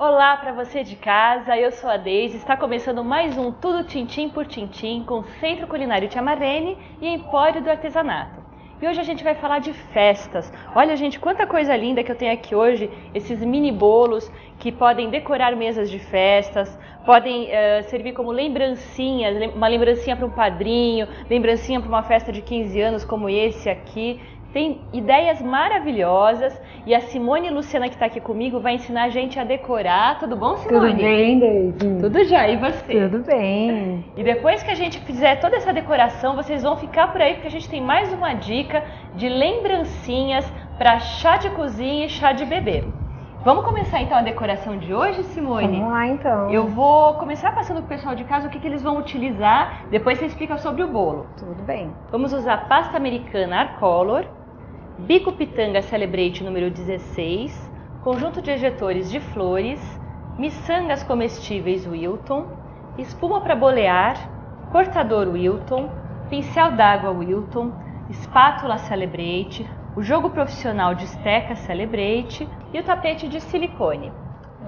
Olá para você de casa, eu sou a Deise, está começando mais um Tudo Tintim por Tintim com Centro Culinário Tia Marlene e Empório do Artesanato. E hoje a gente vai falar de festas. Olha, gente, quanta coisa linda que eu tenho aqui hoje, esses mini bolos que podem decorar mesas de festas, podem servir como lembrancinhas, uma lembrancinha para um padrinho, lembrancinha para uma festa de 15 anos como esse aqui. Tem ideias maravilhosas e a Simone Luciana, que está aqui comigo, vai ensinar a gente a decorar. Tudo bom, Simone? Tudo bem, Deise? Tudo já, e você? Tudo bem. E depois que a gente fizer toda essa decoração, vocês vão ficar por aí porque a gente tem mais uma dica de lembrancinhas para chá de cozinha e chá de bebê. Vamos começar então a decoração de hoje, Simone? Vamos lá então. Eu vou começar passando para o pessoal de casa o que eles vão utilizar, depois você explica sobre o bolo. Tudo bem. Vamos usar pasta americana Arcolor, bico pitanga Celebrate número 16, conjunto de ejetores de flores, miçangas comestíveis Wilton, espuma para bolear, cortador Wilton, pincel d'água Wilton, espátula Celebrate, o jogo profissional de esteca Celebrate e o tapete de silicone.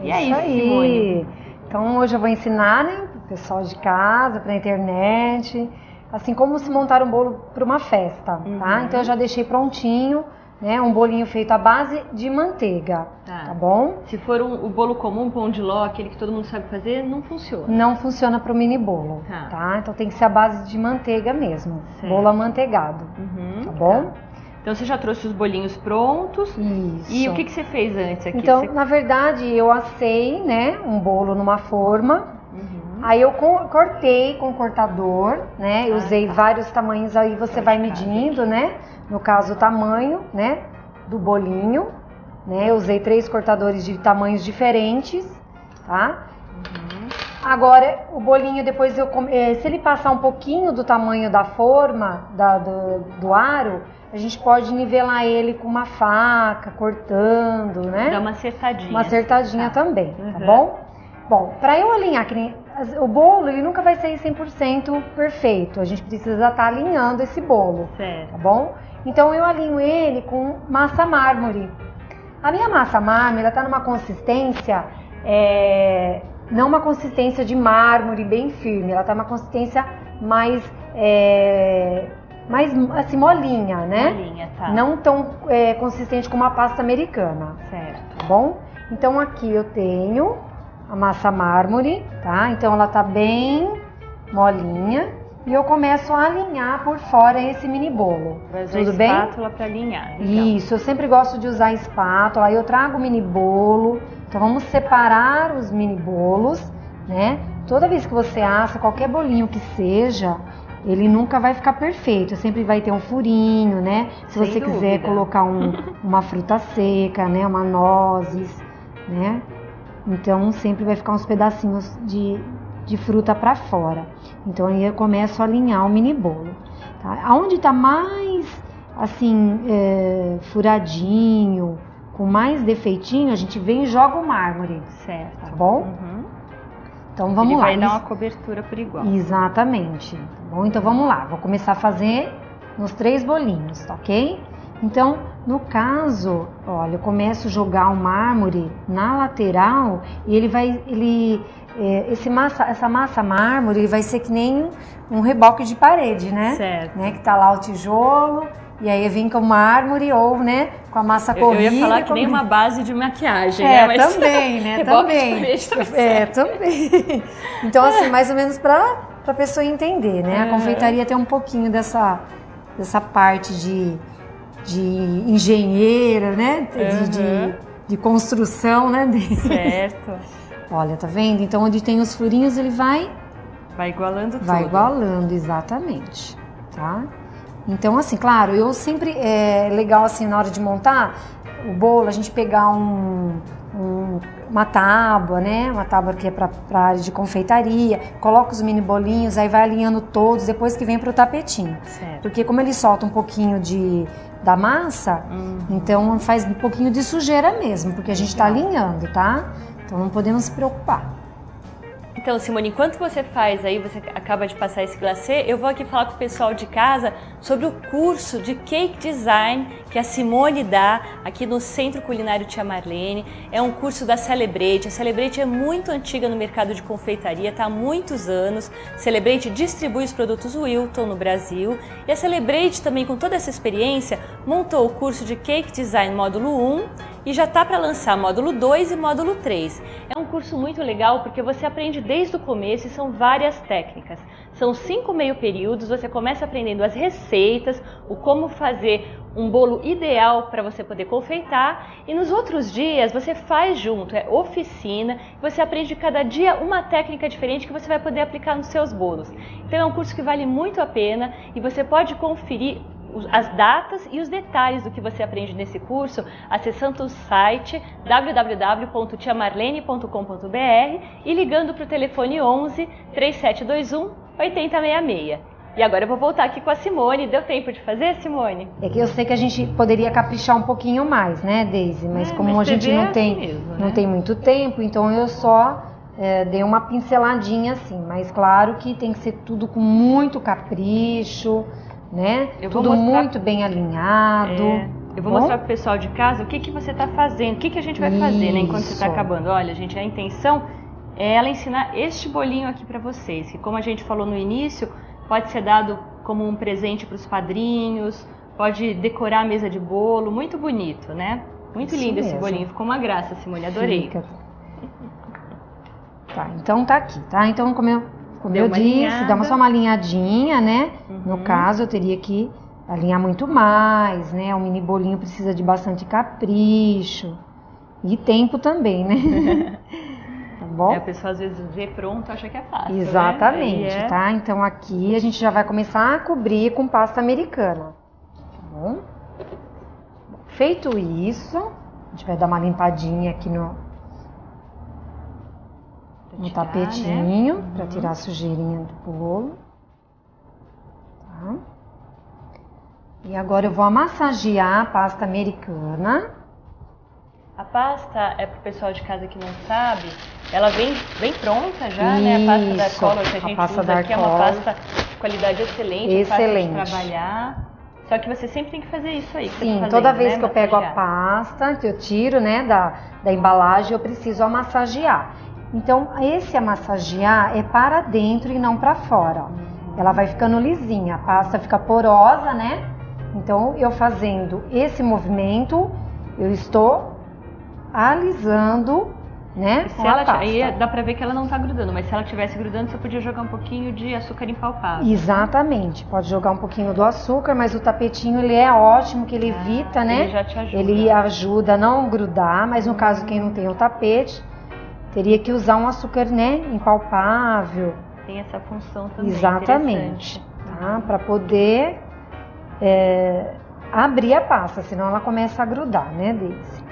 E aí, Simone? Então hoje eu vou ensinar, né, pro pessoal de casa, pra internet, assim como se montar um bolo para uma festa, tá? Então eu já deixei prontinho, né, um bolinho feito à base de manteiga, tá bom? Se for o bolo comum, pão de ló, aquele que todo mundo sabe fazer, não funciona. Não funciona para o mini bolo, tá? Então tem que ser a base de manteiga mesmo, bolo amanteigado, tá bom? Então você já trouxe os bolinhos prontos. Isso. E o que você fez antes aqui? Então, na verdade, eu assei, né, um bolo numa forma. Aí eu cortei com cortador, né? Eu usei vários tamanhos, aí você vai medindo, né? No caso, o tamanho, né, do bolinho, né? Eu usei 3 cortadores de tamanhos diferentes, tá? Agora, o bolinho, depois se ele passar um pouquinho do tamanho da forma, do aro, a gente pode nivelar ele com uma faca, cortando, né? Dá uma acertadinha. Uma acertadinha também, tá bom? Bom, para eu alinhar, o bolo ele nunca vai sair 100% perfeito. A gente precisa estar alinhando esse bolo, tá bom? Então eu alinho ele com massa mármore. A minha massa mármore, ela tá numa consistência, não uma consistência de mármore bem firme, ela tá numa consistência mais assim, molinha, né? Molinha, tá. Não tão consistente como a pasta americana, tá bom? Então aqui eu tenho a massa mármore, tá? Então ela tá bem molinha e eu começo a alinhar por fora esse mini bolo. Vai usar Tudo bem? Espátula para alinhar. Então. Isso, eu sempre gosto de usar espátula. Aí eu trago o mini bolo. Então vamos separar os mini bolos, né? Toda vez que você assa qualquer bolinho que seja, ele nunca vai ficar perfeito. Sempre vai ter um furinho, né? Se você quiser colocar uma fruta seca, né? Uma nozes, né? Então sempre vai ficar uns pedacinhos de fruta para fora. Então aí eu começo a alinhar o mini bolo, tá? Aonde tá mais assim furadinho, com mais defeitinho, a gente vem e joga o mármore, tá bom? Então vamos lá. Ele vai dar uma cobertura por igual. Exatamente. Tá bom? Então vamos lá. Vou começar a fazer nos 3 bolinhos, tá ok? Então, no caso, olha, eu começo a jogar o mármore na lateral e essa massa mármore vai ser que nem um reboque de parede, né? Certo. Né? Que tá lá o tijolo e aí vem com o mármore ou, né, com a massa corrida. Eu ia falar que nem uma base de maquiagem, né? Mas também, né? Reboque também. de parede tá certo. Também. Então, assim, mais ou menos pra pessoa entender, né? A confeitaria tem um pouquinho dessa parte de engenheira, né? De construção, né? Certo. Olha, tá vendo? Então, onde tem os furinhos, ele vai igualando tudo. Vai igualando, exatamente, tá? Então, assim, claro, eu sempre, legal assim, na hora de montar o bolo, a gente pegar uma tábua, né? Uma tábua que é pra área de confeitaria, coloca os mini bolinhos, aí vai alinhando todos, depois que vem pro tapetinho. Certo. Porque como ele solta um pouquinho da massa, então faz um pouquinho de sujeira mesmo, porque a gente tá alinhando, tá? Então não podemos se preocupar. Então, Simone, enquanto você faz aí, você acaba de passar esse glacê, eu vou aqui falar com o pessoal de casa sobre o curso de Cake Design que a Simone dá aqui no Centro Culinário Tia Marlene. É um curso da Celebrate. A Celebrate é muito antiga no mercado de confeitaria, está há muitos anos. Celebrate distribui os produtos Wilton no Brasil. E a Celebrate também, com toda essa experiência, montou o curso de Cake Design módulo 1 e já está para lançar módulo 2 e módulo 3. É um curso muito legal porque você aprende desde o começo e são várias técnicas. São 5 meio períodos, você começa aprendendo as receitas, o como fazer um bolo ideal para você poder confeitar, e nos outros dias você faz junto, é oficina, você aprende cada dia uma técnica diferente que você vai poder aplicar nos seus bolos. Então é um curso que vale muito a pena e você pode conferir as datas e os detalhes do que você aprende nesse curso acessando o site www.tiamarlene.com.br e ligando para o telefone 11 3721 8066. E agora eu vou voltar aqui com a Simone. Deu tempo de fazer, Simone? É que eu sei que a gente poderia caprichar um pouquinho mais, né, Deise? Mas como a gente não tem muito tempo, então eu só dei uma pinceladinha assim. Mas claro que tem que ser tudo com muito capricho, né? Tudo muito bem alinhado. Eu vou mostrar pro pessoal de casa o que você está fazendo, o que a gente vai fazer, né, enquanto você está acabando. Olha, gente, a intenção é ela ensinar este bolinho aqui para vocês, que como a gente falou no início, pode ser dado como um presente para os padrinhos, pode decorar a mesa de bolo, muito bonito, né? Muito lindo esse bolinho, ficou uma graça, Simone, adorei. Tá, então tá aqui, tá? Então como eu disse, dá só uma alinhadinha, né? No caso, eu teria que alinhar muito mais, né? O mini bolinho precisa de bastante capricho e tempo também, né? Tá bom? A pessoa às vezes vê pronto, acha que é fácil. Exatamente, né? Tá? Então aqui a gente já vai começar a cobrir com pasta americana. Tá bom? Feito isso, a gente vai dar uma limpadinha aqui no tapetinho, né? Para tirar a sujeirinha do bolo. Tá? E agora eu vou massagear a pasta americana. A pasta, é pro pessoal de casa que não sabe, ela vem pronta já, né? A pasta da Arcolor que a gente usa aqui é uma pasta de qualidade excelente, fácil de trabalhar. Só que você sempre tem que fazer isso aí. Sim, toda vez que eu pego a pasta, que eu tiro, né, da embalagem, eu preciso massagear. Então, esse massagear é para dentro e não para fora. Ela vai ficando lisinha, a pasta fica porosa, né? Então, eu fazendo esse movimento, eu estou alisando, né? Se ela, aí dá pra ver que ela não tá grudando, mas se ela estivesse grudando, você podia jogar um pouquinho de açúcar impalpável. Exatamente, pode jogar um pouquinho do açúcar, mas o tapetinho ele é ótimo, que ele evita, né? Ele já te ajuda. Ele ajuda a não grudar, mas no caso quem não tem o tapete, teria que usar um açúcar, né, impalpável. Tem essa função também. Exatamente, tá? Para poder abrir a pasta, senão ela começa a grudar, né, Deise?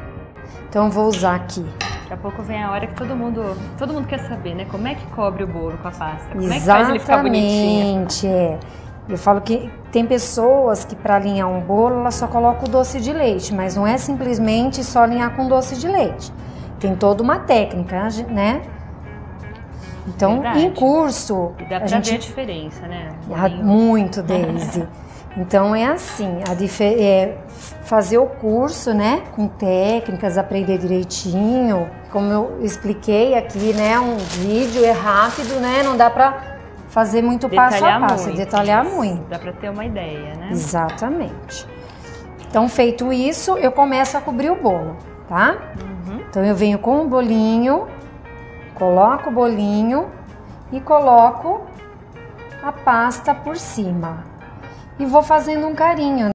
Então vou usar aqui. Daqui a pouco vem a hora que todo mundo quer saber, né? Como é que cobre o bolo com a pasta? Como Exatamente, é que faz ele ficar bonitinho? Eu falo que tem pessoas que para alinhar um bolo, ela só coloca o doce de leite, mas não é simplesmente só alinhar com doce de leite. Tem toda uma técnica, né? Então, em curso... E dá pra ver a diferença, né? Muito, Deise. Então, é assim, fazer o curso, né? Com técnicas, aprender direitinho. Como eu expliquei aqui, né? Um vídeo é rápido, né? Não dá pra fazer muito passo a passo, detalhar muito. Dá pra ter uma ideia, né? Exatamente. Então, feito isso, eu começo a cobrir o bolo, tá? Então eu venho com o bolinho, coloco o bolinho e coloco a pasta por cima. E vou fazendo um carinho.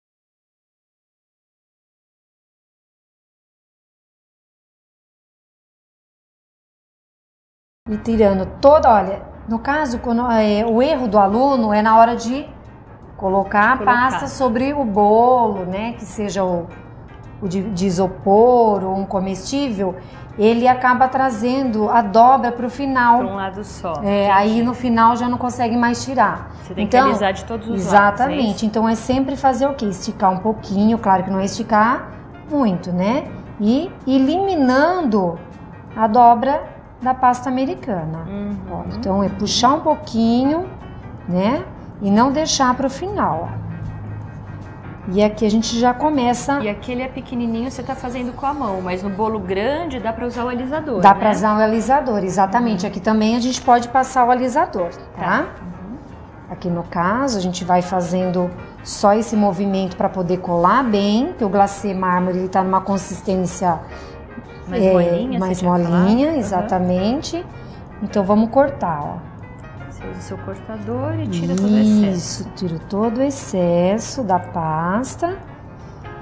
E tirando toda, olha, no caso, o erro do aluno é na hora de colocar a pasta sobre o bolo, né? Que seja o de isopor ou um comestível, ele acaba trazendo a dobra para o final. Para um lado só. Aí no final já não consegue mais tirar. Você tem que alisar de todos os lados. Exatamente. Então é sempre fazer o quê? Esticar um pouquinho, claro que não é esticar muito, né? E eliminando a dobra da pasta americana. Ó, então é puxar um pouquinho, né? E não deixar para o final, ó. E aqui a gente já começa... E aquele é pequenininho, você tá fazendo com a mão, mas no bolo grande dá para usar o alisador, Dá né? para usar o alisador, exatamente. Aqui também a gente pode passar o alisador, tá? Aqui no caso, a gente vai fazendo só esse movimento para poder colar bem, que o glacê mármore ele tá numa consistência mais molinha, exatamente. Então vamos cortar, ó. Você usa o seu cortador e tira todo o excesso. Isso, tiro todo o excesso da pasta.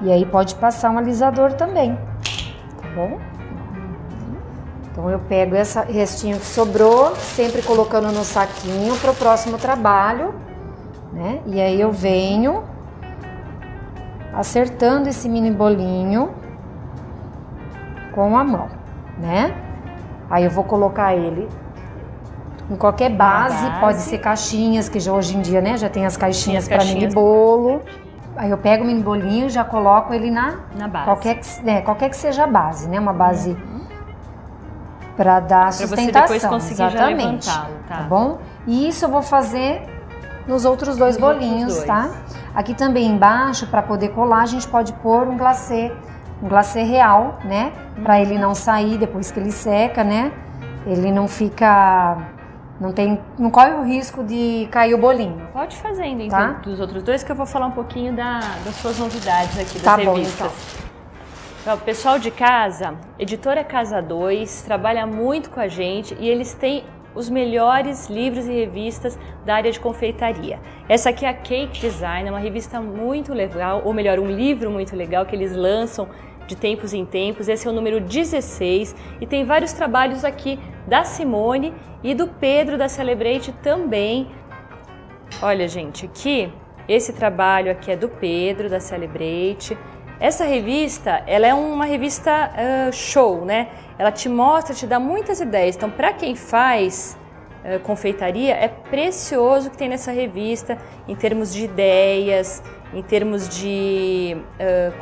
E aí pode passar um alisador também, tá bom? Então eu pego essa restinho que sobrou, sempre colocando no saquinho para o próximo trabalho, né? E aí eu venho acertando esse mini bolinho com a mão, né? Aí eu vou colocar ele em qualquer base, pode ser caixinhas, que já hoje em dia, né, já tem as caixinhas para mini bolo. Aí eu pego o mini bolinho e já coloco ele na base. Qualquer que seja a base, né? Uma base para dar sustentação. Pra você depois conseguir exatamente, já levantá-lo, tá bom? E isso eu vou fazer nos outros dois bolinhos, tá? Aqui também embaixo, para poder colar, a gente pode pôr um glacê real, né? Para ele não sair depois que ele seca, né? Ele não fica... Não corre o risco de cair o bolinho. Pode fazendo, então, dos outros dois, que eu vou falar um pouquinho das suas novidades aqui, das revistas. Bom, então. Pessoal de casa, Editora Casa 2 trabalha muito com a gente e eles têm os melhores livros e revistas da área de confeitaria. Essa aqui é a Cake Design, é uma revista muito legal, ou melhor, um livro muito legal que eles lançam de tempos em tempos. Esse é o número 16 e tem vários trabalhos aqui da Simone e do Pedro da Celebrate também. Olha, gente, aqui, esse trabalho aqui é do Pedro da Celebrate. Essa revista, ela é uma revista show, né? Ela te mostra, te dá muitas ideias. Então, para quem faz confeitaria, é precioso o que tem nessa revista em termos de ideias, em termos de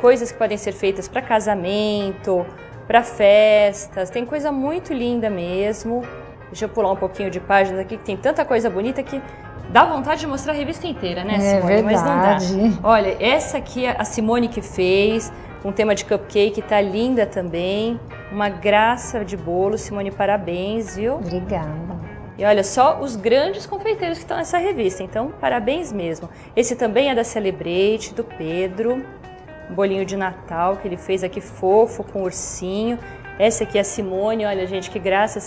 coisas que podem ser feitas para casamento, para festas. Tem coisa muito linda mesmo. Deixa eu pular um pouquinho de páginas aqui, que tem tanta coisa bonita que dá vontade de mostrar a revista inteira, né, Simone? É verdade. Mas não dá. Olha, essa aqui é a Simone que fez, um tema de cupcake, tá linda também. Uma graça de bolo, Simone, parabéns, viu? Obrigada. E olha só os grandes confeiteiros que estão nessa revista, então parabéns mesmo. Esse também é da Celebrate, do Pedro, um bolinho de Natal que ele fez aqui fofo, com ursinho. Essa aqui é a Simone, olha gente, que graça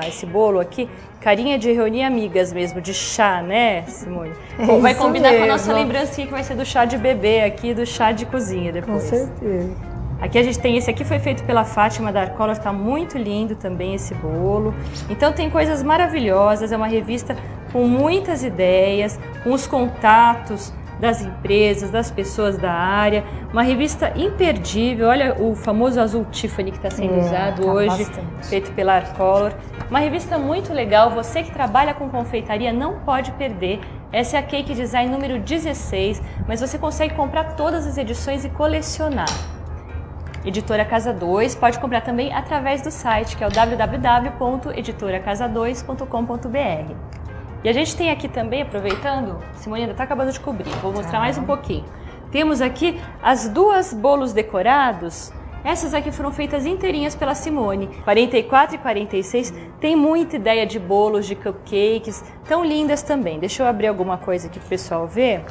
esse bolo aqui, carinha de reunir amigas mesmo, de chá, né, Simone? Bom, vai combinar mesmo com a nossa lembrancinha que vai ser do chá de bebê aqui, do chá de cozinha depois. Com certeza. Aqui a gente tem esse aqui, foi feito pela Fátima Dark Color, tá muito lindo também esse bolo. Então tem coisas maravilhosas, é uma revista com muitas ideias, com os contatos das empresas, das pessoas da área. Uma revista imperdível, olha o famoso azul Tiffany que está sendo usado hoje, feito pela Dark Color. Uma revista muito legal, você que trabalha com confeitaria não pode perder. Essa é a Cake Design número 16, mas você consegue comprar todas as edições e colecionar. Editora Casa 2, pode comprar também através do site, que é o www.editoracasa2.com.br. E a gente tem aqui também, aproveitando, Simone ainda está acabando de cobrir, vou mostrar mais um pouquinho. Temos aqui as duas bolos decorados, essas aqui foram feitas inteirinhas pela Simone, 44 e 46, tem muita ideia de bolos, de cupcakes, tão lindas também. Deixa eu abrir alguma coisa aqui para o pessoal ver.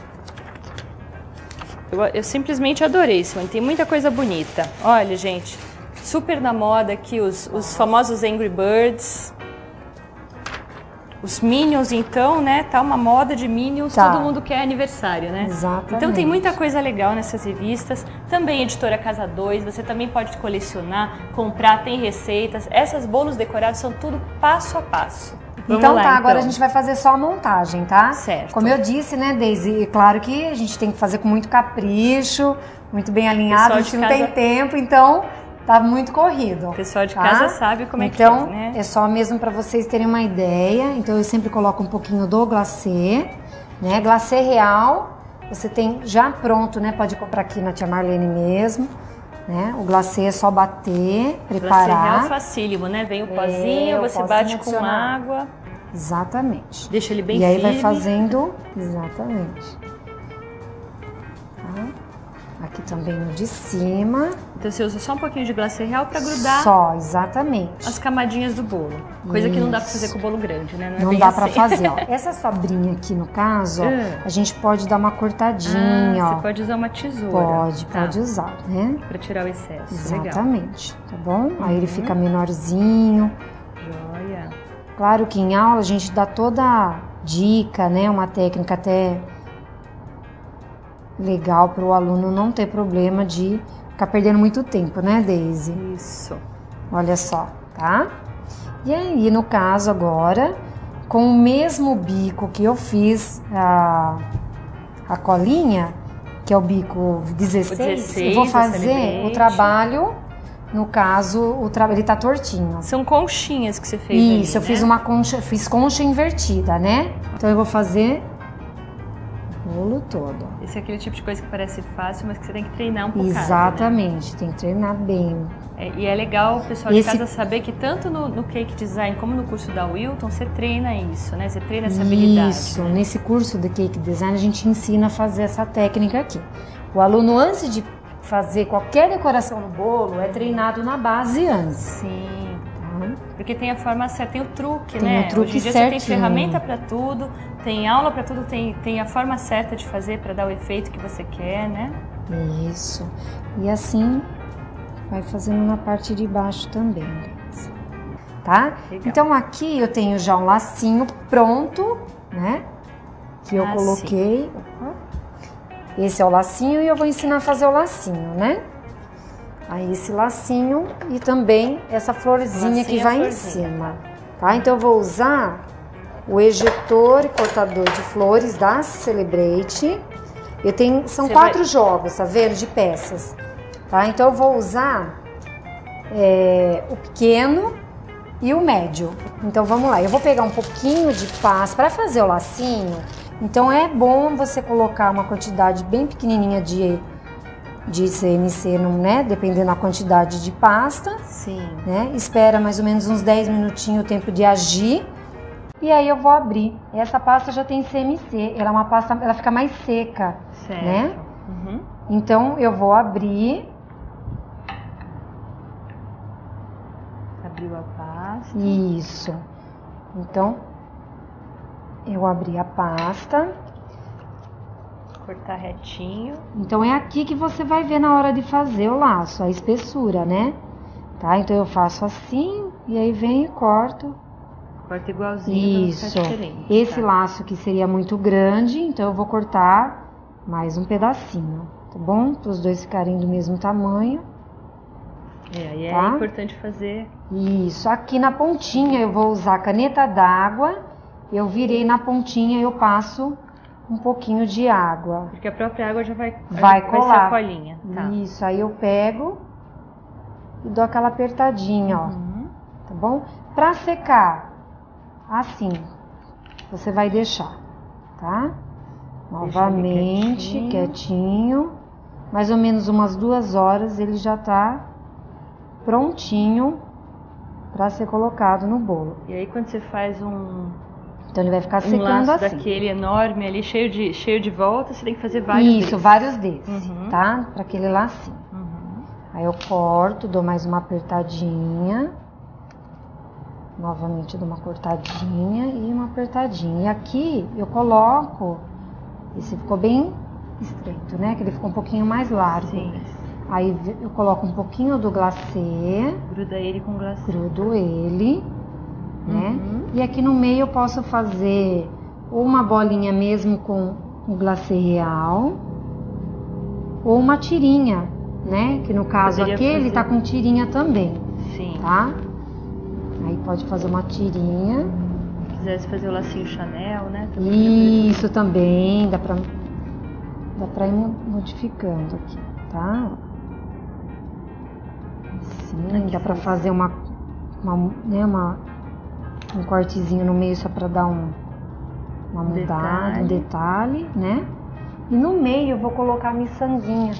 Eu simplesmente adorei, Simone, tem muita coisa bonita. Olha, gente, super na moda aqui os famosos Angry Birds. Os Minions, então, né? Tá uma moda de Minions, todo mundo quer aniversário, né? Exatamente. Então tem muita coisa legal nessas revistas. Também Editora Casa 2, você também pode colecionar, comprar, tem receitas. Essas bolos decorados são tudo passo a passo. Então agora a gente vai fazer só a montagem, tá? Certo. Como eu disse, né, Deise, claro que a gente tem que fazer com muito capricho, muito bem alinhado, a gente não tem tempo, então tá muito corrido. O pessoal de casa sabe como é que então, né? É só mesmo para vocês terem uma ideia. Então eu sempre coloco um pouquinho do glacê, né? Glacê real, você tem já pronto, né? Pode comprar aqui na Tia Marlene mesmo. né? O glacê é só bater, Glacê preparar. é facílimo, né? Vem o pozinho, você pozinho bate com adicionar. água. Exatamente. Deixa ele bem firme. E aí firme. vai fazendo, exatamente. Tá? Aqui também no de cima. Então você usa só um pouquinho de glacê real para grudar Só, exatamente. as camadinhas do bolo. Coisa que não dá para fazer com o bolo grande, né? Não bem dá assim. pra fazer, ó. Essa sobrinha aqui, no caso, ó, a gente pode dar uma cortadinha, ó. Você pode usar uma tesoura. Pode usar, né? Para tirar o excesso. Exatamente, tá bom? Aí ele fica menorzinho. Joia. Claro que em aula a gente dá toda a dica, né? Uma técnica até legal para o aluno não ter problema de ficar perdendo muito tempo, né, Daisy? Isso. Olha só, tá? E aí, no caso agora, com o mesmo bico que eu fiz a colinha, que é o bico 16, eu vou fazer o trabalho, no caso, ele tá tortinho. São conchinhas que você fez. Isso, ali, eu fiz uma concha, fiz concha invertida, né? Então eu vou fazer o bolo todo. Esse é aquele tipo de coisa que parece fácil, mas que você tem que treinar um pouco. Exatamente, né? Tem que treinar bem. E é legal o pessoal de casa saber que tanto no Cake Design como no curso da Wilton, você treina isso, né? Você treina essa habilidade. Isso, né? Nesse curso de Cake Design a gente ensina a fazer essa técnica aqui. O aluno, antes de fazer qualquer decoração no bolo, é treinado na base antes. Sim. Porque tem a forma certa, tem o truque, tem né? O truque Hoje em dia certinho. você tem ferramenta para tudo, tem aula para tudo, tem a forma certa de fazer para dar o efeito que você quer, né? Isso. E assim vai fazendo na parte de baixo também, tá? Legal. Então aqui eu tenho já um lacinho pronto, né? Que eu coloquei. Esse é o lacinho e eu vou ensinar a fazer o lacinho, né? Aí esse lacinho e também essa florzinha que vai em cima, tá? Então eu vou usar o ejetor e cortador de flores da Celebrate. São 4 jogos, tá vendo? De peças, tá? Então eu vou usar o pequeno e o médio. Então vamos lá, eu vou pegar um pouquinho de pasta para fazer o lacinho. Então é bom você colocar uma quantidade bem pequenininha de CMC, né? Dependendo da quantidade de pasta. Sim. Né? Espera mais ou menos uns 10 minutinhos o tempo de agir. E aí eu vou abrir. Essa pasta já tem CMC, ela é uma pasta, ela fica mais seca, certo, né? Então eu vou abrir. Abriu a pasta. Isso. Então eu abri a pasta. Cortar retinho. Então é aqui que você vai ver na hora de fazer o laço, a espessura, né? Tá? Então eu faço assim e aí venho e corto. Corta igualzinho. Isso. Esse laço aqui seria muito grande, então eu vou cortar mais um pedacinho, tá bom? Para os dois ficarem do mesmo tamanho. Aí tá? É importante fazer. Isso. Aqui na pontinha eu vou usar caneta d'água. Eu virei na pontinha e eu passo um pouquinho de água. Porque a própria água já vai colar. Vai ser a colinha. Tá. Isso. Aí eu pego e dou aquela apertadinha, ó. Tá bom? Pra secar, assim, você vai deixar, tá? Novamente, quietinho. Mais ou menos umas 2 horas ele já tá prontinho para ser colocado no bolo. E aí quando você faz então ele vai ficar secando laço assim. daquele enorme ali, cheio de volta, você tem que fazer vários desses. Vários desses, tá? Para aquele lacinho. Aí eu corto, dou mais uma apertadinha. Novamente dou uma cortadinha e uma apertadinha. E aqui eu coloco, esse ficou bem estreito, né? Que ele ficou um pouquinho mais largo. Sim. Aí eu coloco um pouquinho do glacê. Gruda ele com glacê. Grudo ele, né? E aqui no meio eu posso fazer ou uma bolinha mesmo com o glacê real, ou uma tirinha, né? Que no caso aqui ele tá com tirinha também. Sim. Tá? Aí pode fazer uma tirinha. Se quisesse fazer o lacinho Chanel, né? Isso também, dá pra ir modificando aqui, tá? Assim, dá pra fazer um cortezinho no meio só pra dar uma mudada, um detalhe, né? E no meio eu vou colocar a miçanguinha.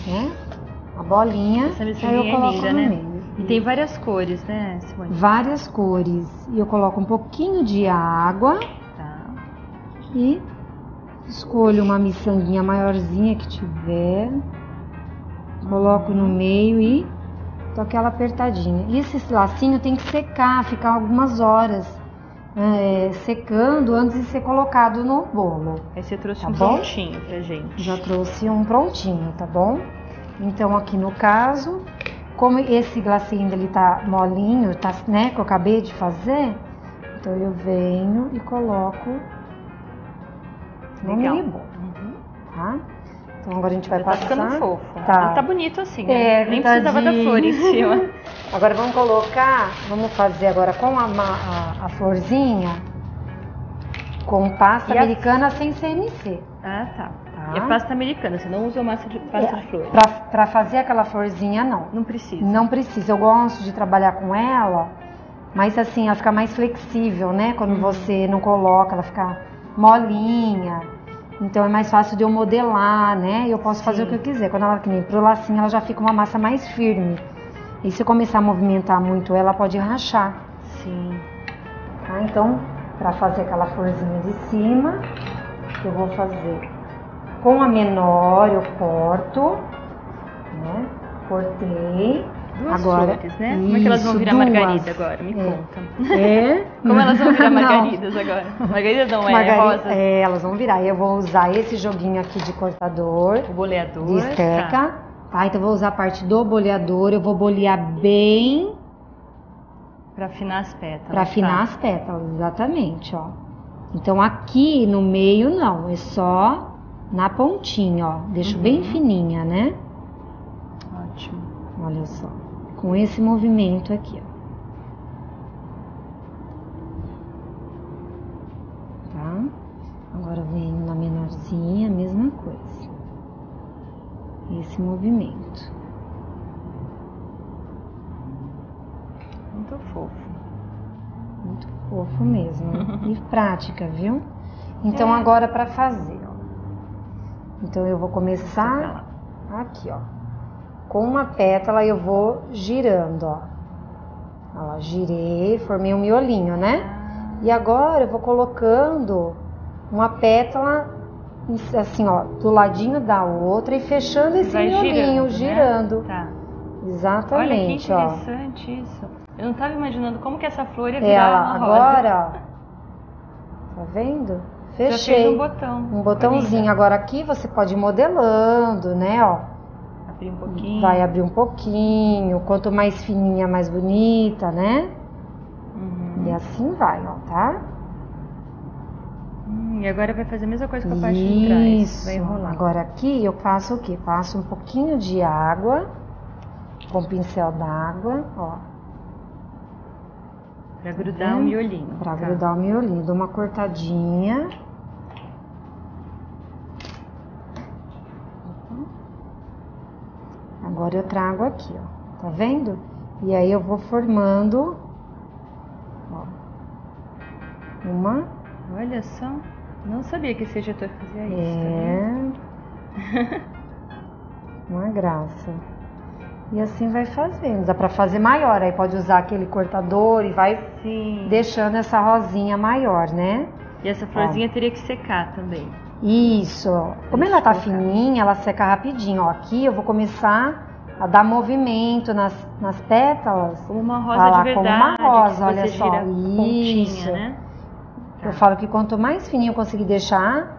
né? A bolinha, Essa aí eu miçanguinha é coloco linda, no né? meio. E tem várias cores, né, Simone? Várias cores. E eu coloco um pouquinho de água Tá. e escolho uma miçanguinha maiorzinha que tiver. Coloco no meio e dou aquela apertadinha. E esse lacinho tem que secar, ficar algumas horas secando antes de ser colocado no bolo. Aí você trouxe Tá um bom? prontinho pra gente. Já trouxe um prontinho, tá bom? Então aqui no caso, como esse glacê ainda ele tá molinho, tá, né, que eu acabei de fazer, então eu venho e coloco no Legal. mini bolo, tá? Então agora a gente vai Já tá passar. ficando fofo. Tá. Ele tá bonito assim, né? Nem precisava da tadinho. flor em cima. Agora vamos fazer agora com a florzinha, com pasta E a- americana sem CMC. Ah, tá. Tá. É pasta americana, você não usa massa de pasta de flor. Pra fazer aquela florzinha, não. Não precisa. Não precisa. Eu gosto de trabalhar com ela, mas assim, ela fica mais flexível, né? Quando você não coloca, ela fica molinha. Então é mais fácil de eu modelar, né? E eu posso fazer o que eu quiser. Quando ela que nem pro lacinho, ela já fica uma massa mais firme. E se eu começar a movimentar muito ela, pode rachar. Sim. Tá? Então, para fazer aquela florzinha de cima, eu vou fazer com a menor, eu corto, né? Cortei. Duas Agora, flores, né? Como é que elas vão virar duas. margarida agora? Me conta. É? Como elas vão virar Não. margaridas agora? Margarida não é Margarida, rosa? elas vão virar. Eu vou usar esse joguinho aqui de cortador, O boleador. de esteca. Tá? Então eu vou usar a parte do boleador. Eu vou bolear bem Pra afinar as pétalas. para afinar as pétalas, exatamente, ó. Então aqui no meio não, é só na pontinha, ó. Deixo bem fininha, né? Ótimo. Olha só, com esse movimento aqui, ó. Tá? Agora eu venho na menorzinha, a mesma coisa. Esse movimento. Muito fofo. Muito fofo mesmo. E prática, viu? Então agora para fazer, ó. Então eu vou começar aqui, ó. Com uma pétala eu vou girando, ó. Olha lá, girei, formei um miolinho, né? E agora eu vou colocando uma pétala assim, ó, do ladinho da outra e fechando esse Vai miolinho, girando. girando. Né? Tá. Exatamente, Olha que ó. interessante isso. Eu não tava imaginando como que essa flor ia virar Ela uma rosa. agora, ó. Tá vendo? Já Fechei. fez um botão. Um botãozinho. Agora aqui você pode ir modelando, né, ó. Abrir um pouquinho. Vai abrir um pouquinho. Quanto mais fininha, mais bonita, né? E assim vai, ó, tá? E agora vai fazer a mesma coisa com a parte de trás. Isso. Vai enrolar. Agora aqui eu faço o quê? Passo um pouquinho de água com o pincel d'água, ó. Pra grudar o miolinho. Pra Tá. grudar o miolinho. Dou uma cortadinha. Agora eu trago aqui, ó. Tá vendo? E aí eu vou formando, ó, uma. Olha só. Não sabia que esse ejetor fazia isso. Tá vendo? Uma graça. E assim vai fazendo. Dá pra fazer maior. Aí pode usar aquele cortador e vai Sim. deixando essa rosinha maior, né? E essa florzinha teria que secar também. Isso. Como ela tá fininha, ela seca rapidinho. Ó, aqui eu vou começar a dar movimento nas pétalas. Como uma rosa Olha lá, de como verdade. uma rosa, que olha você só. gira a pontinha, Isso. né? Eu falo que quanto mais fininho eu conseguir deixar,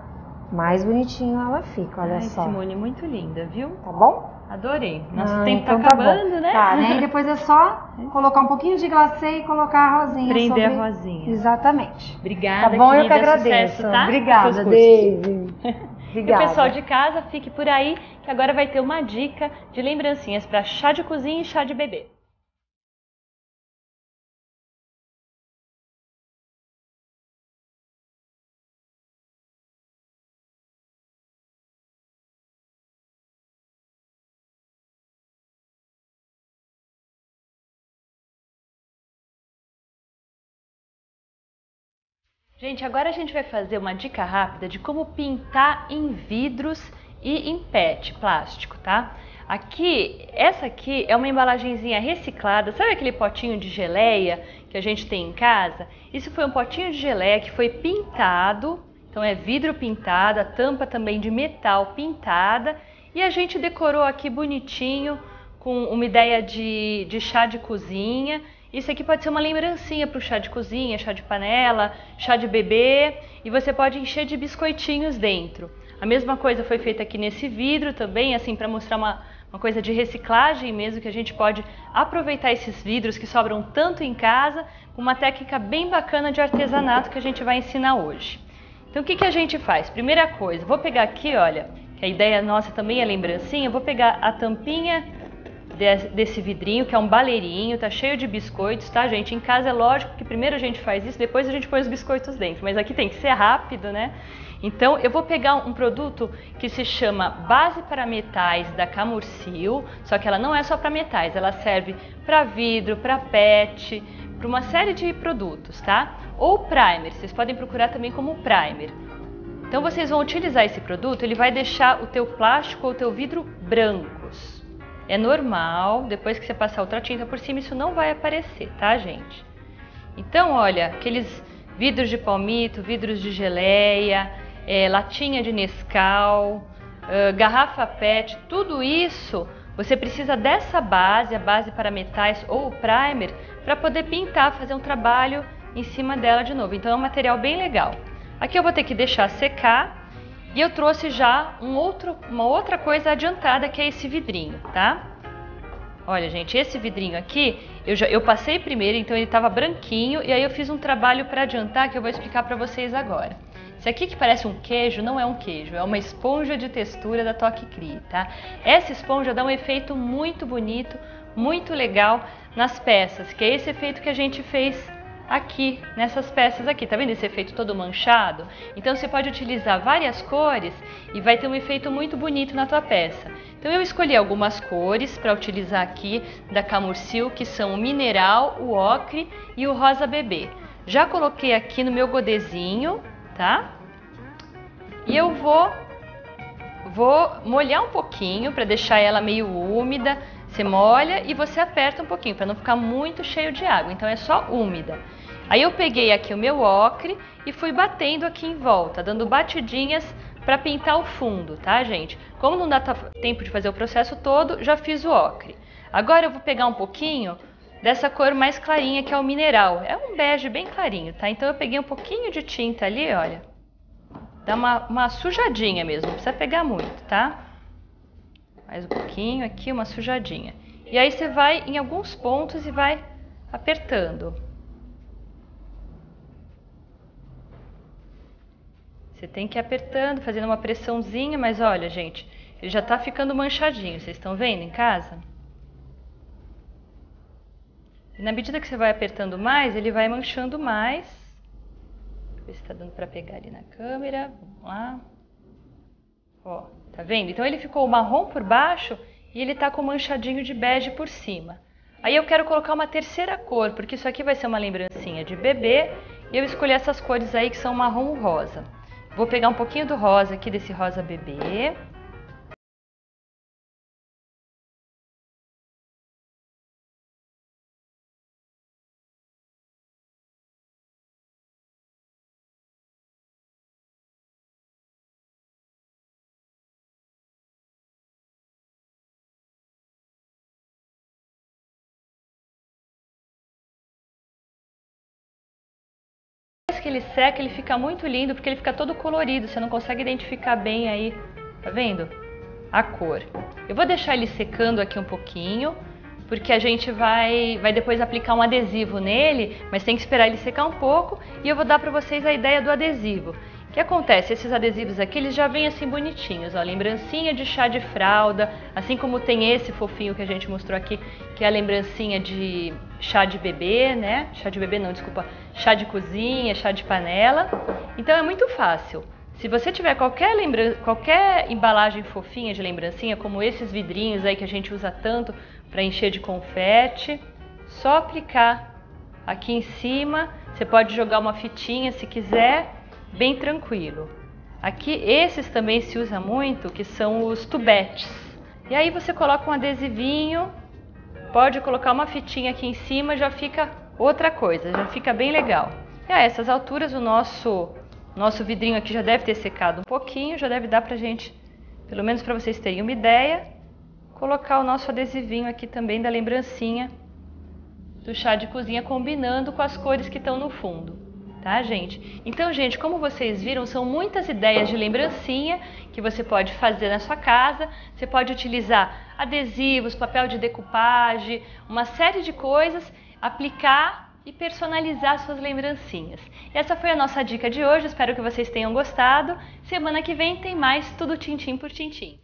mais bonitinho ela fica, olha Ai, só. Simone, muito linda, viu? Tá bom? Adorei. Nosso Ah, tempo então tá acabando, bom. né? Tá, né? E depois é só colocar um pouquinho de glacê e colocar a rosinha Prender sobre... a rosinha. Exatamente. Obrigada, Tá bom? querida. Eu que agradeço. Sucesso, tá? Obrigada, Seus cursos. Daisy. E o Obrigada. pessoal de casa, fique por aí, que agora vai ter uma dica de lembrancinhas para chá de cozinha e chá de bebê. Gente, agora a gente vai fazer uma dica rápida de como pintar em vidros e em PET, plástico, tá? Aqui, essa aqui é uma embalagenzinha reciclada. Sabe aquele potinho de geleia que a gente tem em casa? Isso foi um potinho de geleia que foi pintado. Então é vidro pintado, a tampa também de metal pintada. E a gente decorou aqui bonitinho com uma ideia de chá de cozinha. Isso aqui pode ser uma lembrancinha para o chá de cozinha, chá de panela, chá de bebê. E você pode encher de biscoitinhos dentro. A mesma coisa foi feita aqui nesse vidro também, assim, para mostrar uma coisa de reciclagem mesmo, que a gente pode aproveitar esses vidros que sobram tanto em casa, com uma técnica bem bacana de artesanato que a gente vai ensinar hoje. Então o que a gente faz? Primeira coisa, vou pegar aqui, olha, que a ideia nossa também é lembrancinha, vou pegar a tampinha desse vidrinho, que é um baleirinho, tá cheio de biscoitos, tá, gente? Em casa é lógico que primeiro a gente faz isso, depois a gente põe os biscoitos dentro, mas aqui tem que ser rápido, né? Então eu vou pegar um produto que se chama Base para Metais da Camursil, só que ela não é só para metais, ela serve para vidro, para PET, para uma série de produtos, tá? Ou primer, vocês podem procurar também como primer. Então vocês vão utilizar esse produto, ele vai deixar o teu plástico ou o teu vidro brancos. É normal, depois que você passar outra tinta por cima, isso não vai aparecer, tá, gente? Então, olha, aqueles vidros de palmito, vidros de geleia, latinha de Nescau, garrafa PET, tudo isso você precisa dessa base, a base para metais ou o primer, para poder pintar, fazer um trabalho em cima dela de novo. Então é um material bem legal. Aqui eu vou ter que deixar secar e eu trouxe já uma outra coisa adiantada, que é esse vidrinho, tá? Olha, gente, esse vidrinho aqui, eu passei primeiro, então ele estava branquinho, e aí eu fiz um trabalho para adiantar que eu vou explicar para vocês agora. Esse aqui que parece um queijo, não é um queijo, é uma esponja de textura da Toque Crie, tá? Essa esponja dá um efeito muito bonito, muito legal nas peças, que é esse efeito que a gente fez aqui, nessas peças aqui, tá vendo esse efeito todo manchado? Então você pode utilizar várias cores e vai ter um efeito muito bonito na tua peça. Então eu escolhi algumas cores para utilizar aqui da Camursil, que são o mineral, o ocre e o rosa bebê. Já coloquei aqui no meu godezinho, tá? E eu vou molhar um pouquinho para deixar ela meio úmida. Você molha e você aperta um pouquinho para não ficar muito cheio de água, então é só úmida. Aí eu peguei aqui o meu ocre e fui batendo aqui em volta, dando batidinhas para pintar o fundo, tá, gente? Como não dá tempo de fazer o processo todo, já fiz o ocre. Agora eu vou pegar um pouquinho dessa cor mais clarinha, que é o mineral. É um bege bem clarinho, tá? Então eu peguei um pouquinho de tinta ali, olha. Dá uma sujadinha mesmo, não precisa pegar muito, tá? Mais um pouquinho aqui, uma sujadinha. E aí você vai em alguns pontos e vai apertando. Você tem que ir apertando, fazendo uma pressãozinha, mas olha, gente, ele já tá ficando manchadinho, vocês estão vendo em casa? E na medida que você vai apertando mais, ele vai manchando mais. Deixa eu ver se tá dando pra pegar ali na câmera. Vamos lá. Ó, tá vendo? Então ele ficou marrom por baixo e ele tá com manchadinho de bege por cima. Aí eu quero colocar uma terceira cor, porque isso aqui vai ser uma lembrancinha de bebê. E eu escolhi essas cores aí que são marrom rosa. Vou pegar um pouquinho do rosa aqui, desse rosa bebê. Que ele seca, ele fica muito lindo, porque ele fica todo colorido, você não consegue identificar bem aí, tá vendo? A cor. Eu vou deixar ele secando aqui um pouquinho, porque a gente vai depois aplicar um adesivo nele, mas tem que esperar ele secar um pouco, e eu vou dar pra vocês a ideia do adesivo. O que acontece? Esses adesivos aqui, eles já vêm assim bonitinhos, ó, lembrancinha de chá de fralda, assim como tem esse fofinho que a gente mostrou aqui, que é a lembrancinha de chá de bebê, né? Chá de bebê não, desculpa, chá de cozinha, chá de panela. Então é muito fácil. Se você tiver qualquer embalagem fofinha de lembrancinha, como esses vidrinhos aí que a gente usa tanto para encher de confete, só aplicar aqui em cima. Você pode jogar uma fitinha se quiser, bem tranquilo. Aqui esses também se usa muito, que são os tubetes. E aí você coloca um adesivinho, pode colocar uma fitinha aqui em cima, já fica outra coisa, já fica bem legal. E a essas alturas o nosso vidrinho aqui já deve ter secado um pouquinho, já deve dar pra gente, pelo menos para vocês terem uma ideia, colocar o nosso adesivinho aqui também da lembrancinha do chá de cozinha, combinando com as cores que estão no fundo, tá, gente? Então, gente, como vocês viram, são muitas ideias de lembrancinha que você pode fazer na sua casa. Você pode utilizar adesivos, papel de decupagem, uma série de coisas, aplicar e personalizar suas lembrancinhas. Essa foi a nossa dica de hoje, espero que vocês tenham gostado. Semana que vem tem mais Tudo Tintim por Tintim.